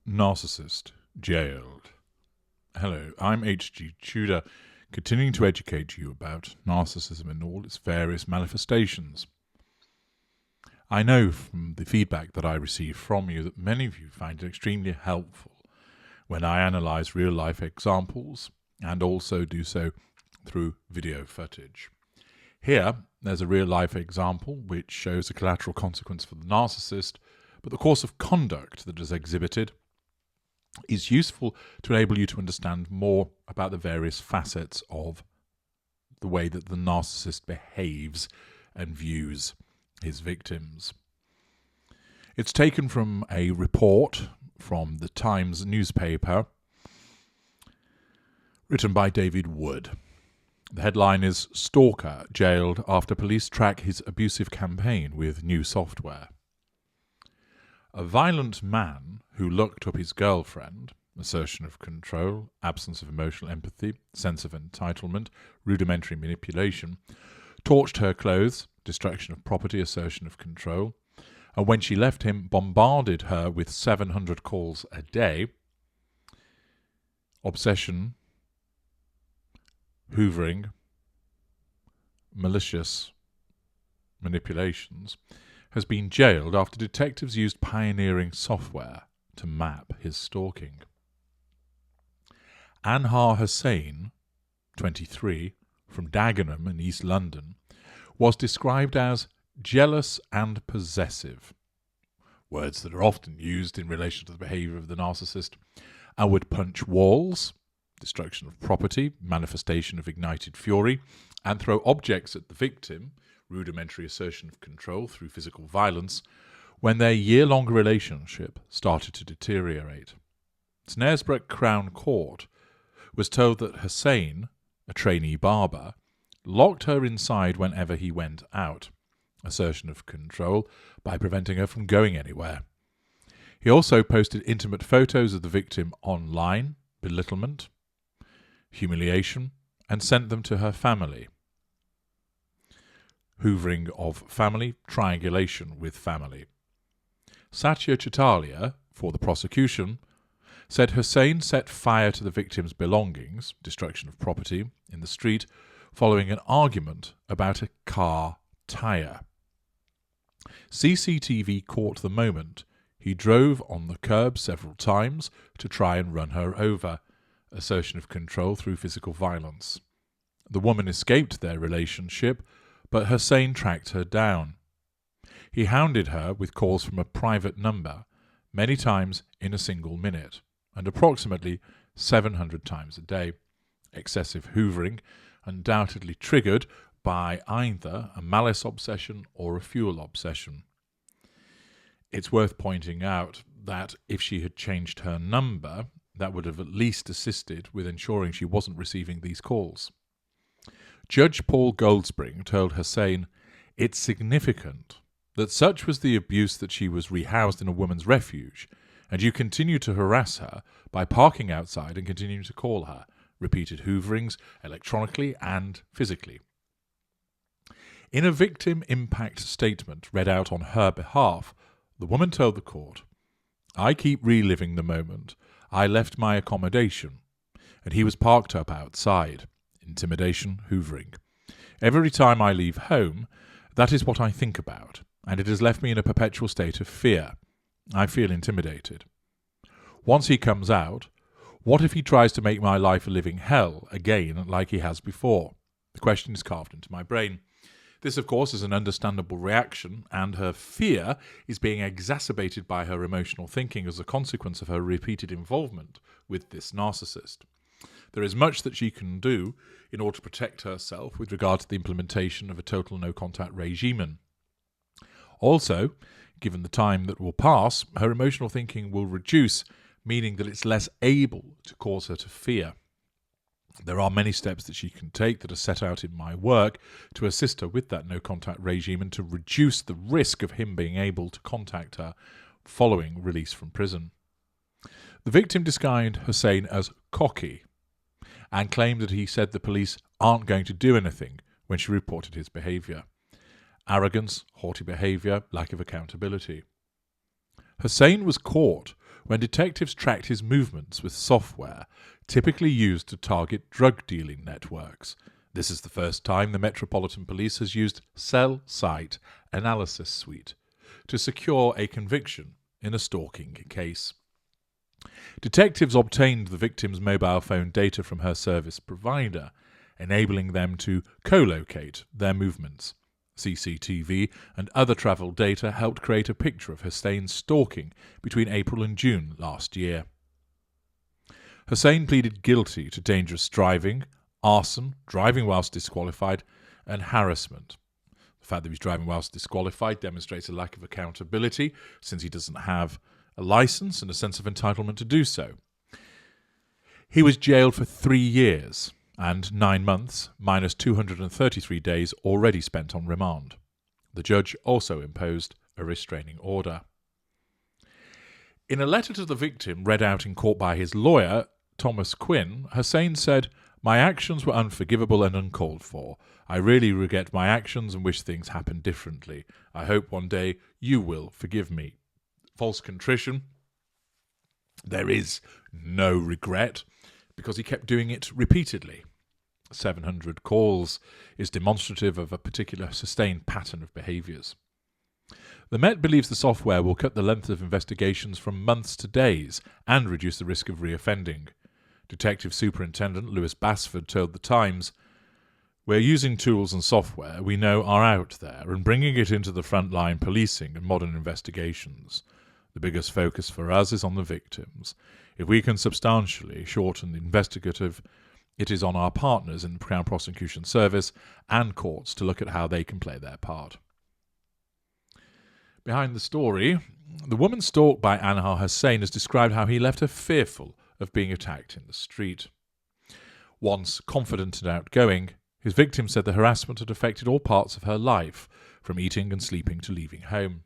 Narcissist, jailed. Hello, I'm H.G. Tudor, continuing to educate you about narcissism in all its various manifestations. I know from the feedback that I receive from you that many of you find it extremely helpful when I analyse real-life examples and also do so through video footage. Here, there's a real-life example which shows a collateral consequence for the narcissist, but the course of conduct that is exhibited is useful to enable you to understand more about the various facets of the way that the narcissist behaves and views his victims. It's taken from a report from the Times newspaper written by David Wood. The headline is "Stalker Jailed After Police Track His Abusive Campaign with New Software." A violent man who looked up his girlfriend, assertion of control, absence of emotional empathy, sense of entitlement, rudimentary manipulation, torched her clothes, destruction of property, assertion of control, and when she left him, bombarded her with 700 calls a day, obsession, hoovering, malicious manipulations, has been jailed after detectives used pioneering software to map his stalking. Anhar Hussain, 23, from Dagenham in East London, was described as jealous and possessive, words that are often used in relation to the behaviour of the narcissist, and would punch walls, destruction of property, manifestation of ignited fury, and throw objects at the victim, rudimentary assertion of control through physical violence, when their year-long relationship started to deteriorate. Snaresbrook Crown Court was told that Hussain, a trainee barber, locked her inside whenever he went out, assertion of control, by preventing her from going anywhere. He also posted intimate photos of the victim online, belittlement, humiliation, and sent them to her family. Hoovering of family, triangulation with family. Satya Chitalia, for the prosecution, said Hussain set fire to the victim's belongings, destruction of property, in the street, following an argument about a car tyre. CCTV caught the moment. He drove on the curb several times to try and run her over, assertion of control through physical violence. The woman escaped their relationship, but Hussain tracked her down. He hounded her with calls from a private number, many times in a single minute, and approximately 700 times a day. Excessive hoovering, undoubtedly triggered by either a malice obsession or a fuel obsession. It's worth pointing out that if she had changed her number, that would have at least assisted with ensuring she wasn't receiving these calls. Judge Paul Goldspring told Hussain, "It's significant that such was the abuse that she was rehoused in a woman's refuge, and you continue to harass her by parking outside and continuing to call her, repeated hooverings, electronically and physically." In a victim impact statement read out on her behalf, the woman told the court, "I keep reliving the moment. I left my accommodation, and he was parked up outside. Intimidation, hoovering. Every time I leave home, that is what I think about, and it has left me in a perpetual state of fear. I feel intimidated. Once he comes out, what if he tries to make my life a living hell again like he has before? The question is carved into my brain." This, of course, is an understandable reaction, and her fear is being exacerbated by her emotional thinking as a consequence of her repeated involvement with this narcissist. There is much that she can do in order to protect herself with regard to the implementation of a total no-contact regime. Also, given the time that will pass, her emotional thinking will reduce, meaning that it's less able to cause her to fear. There are many steps that she can take that are set out in my work to assist her with that no-contact regime and to reduce the risk of him being able to contact her following release from prison. The victim described Hussain as cocky and claimed that he said the police aren't going to do anything when she reported his behaviour. Arrogance, haughty behaviour, lack of accountability. Hussain was caught when detectives tracked his movements with software typically used to target drug-dealing networks. This is the first time the Metropolitan Police has used cell site analysis suite to secure a conviction in a stalking case. Detectives obtained the victim's mobile phone data from her service provider, enabling them to co-locate their movements. CCTV and other travel data helped create a picture of Hussein's stalking between April and June last year. Hussein pleaded guilty to dangerous driving, arson, driving whilst disqualified, and harassment. The fact that he's driving whilst disqualified demonstrates a lack of accountability, since he doesn't have a licence and a sense of entitlement to do so. He was jailed for 3 years and 9 months, minus 233 days already spent on remand. The judge also imposed a restraining order. In a letter to the victim read out in court by his lawyer, Thomas Quinn, Hussein said, "My actions were unforgivable and uncalled for. I really regret my actions and wish things happened differently. I hope one day you will forgive me." False contrition. There is no regret, because he kept doing it repeatedly. 700 calls is demonstrative of a particular sustained pattern of behaviours. The Met believes the software will cut the length of investigations from months to days and reduce the risk of reoffending. Detective Superintendent Lewis Basford told The Times, "We're using tools and software we know are out there and bringing it into the frontline policing and modern investigations. The biggest focus for us is on the victims. If we can substantially shorten the investigative, it is on our partners in the Crown Prosecution Service and courts to look at how they can play their part." Behind the story, the woman stalked by Anhar Hussein has described how he left her fearful of being attacked in the street. Once confident and outgoing, his victim said the harassment had affected all parts of her life, from eating and sleeping to leaving home.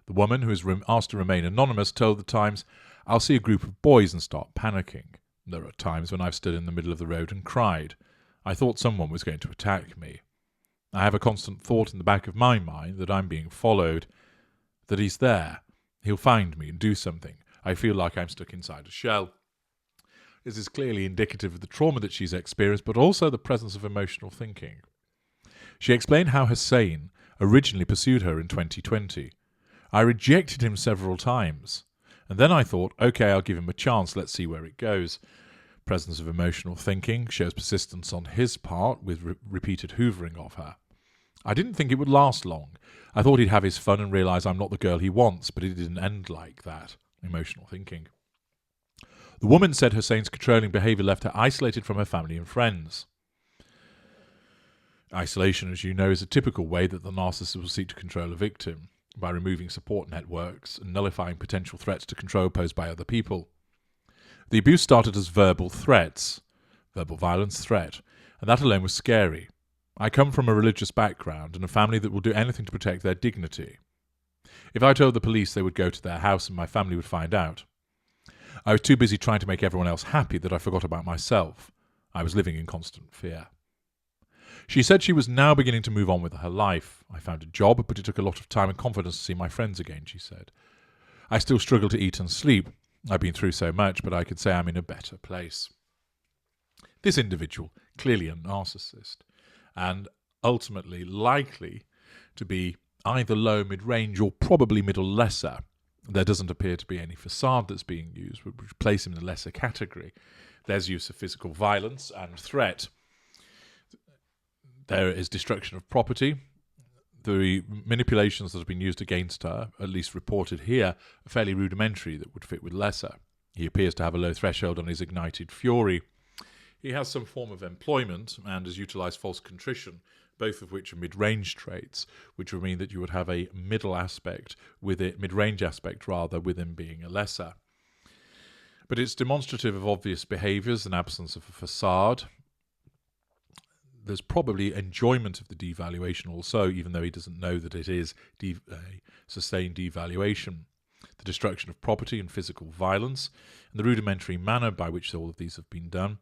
The woman, who is asked to remain anonymous, told The Times, "I'll see a group of boys and start panicking. There are times when I've stood in the middle of the road and cried. I thought someone was going to attack me. I have a constant thought in the back of my mind that I'm being followed, that he's there. He'll find me and do something. I feel like I'm stuck inside a shell." This is clearly indicative of the trauma that she's experienced, but also the presence of emotional thinking. She explained how Hussein originally pursued her in 2020. "I rejected him several times. And then I thought, okay, I'll give him a chance, let's see where it goes." Presence of emotional thinking shows persistence on his part with repeated hoovering of her. "I didn't think it would last long. I thought he'd have his fun and realise I'm not the girl he wants, but it didn't end like that." Emotional thinking. The woman said Hussein's controlling behaviour left her isolated from her family and friends. Isolation, as you know, is a typical way that the narcissist will seek to control a victim, by removing support networks and nullifying potential threats to control posed by other people. The abuse started as verbal threats, verbal violence threat, and that alone was scary. I come from a religious background and a family that will do anything to protect their dignity. If I told the police, they would go to their house and my family would find out. I was too busy trying to make everyone else happy that I forgot about myself. I was living in constant fear. She said she was now beginning to move on with her life. "I found a job, but it took a lot of time and confidence to see my friends again," she said. "I still struggle to eat and sleep. I've been through so much, but I could say I'm in a better place." This individual, clearly a narcissist, and ultimately likely to be either low, mid-range, or probably middle lesser. There doesn't appear to be any facade that's being used, which would place him in a lesser category. There's use of physical violence and threat. There is destruction of property. The manipulations that have been used against her, at least reported here, are fairly rudimentary that would fit with lesser. He appears to have a low threshold on his ignited fury. He has some form of employment and has utilised false contrition, both of which are mid-range traits, which would mean that you would have a middle aspect with it, mid-range aspect rather, with him being a lesser. But it's demonstrative of obvious behaviours and absence of a facade. There's probably enjoyment of the devaluation also, even though he doesn't know that it is sustained devaluation. The destruction of property and physical violence, and the rudimentary manner by which all of these have been done,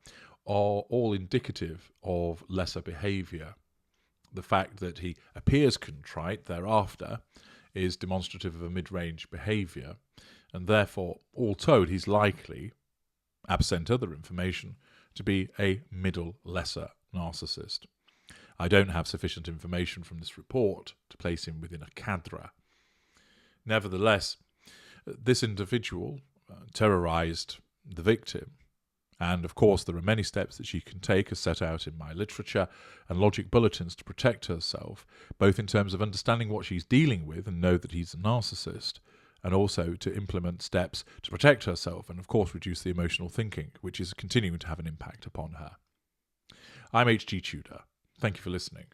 are all indicative of lesser behaviour. The fact that he appears contrite thereafter is demonstrative of a mid-range behaviour, and therefore, all told, he's likely, absent other information, to be a middle lesser narcissist. I don't have sufficient information from this report to place him within a cadre. Nevertheless, this individual terrorized the victim, and of course there are many steps that she can take as set out in my literature and logic bulletins to protect herself, both in terms of understanding what she's dealing with and know that he's a narcissist, and also to implement steps to protect herself and of course reduce the emotional thinking, which is continuing to have an impact upon her. I'm H.G. Tudor. Thank you for listening.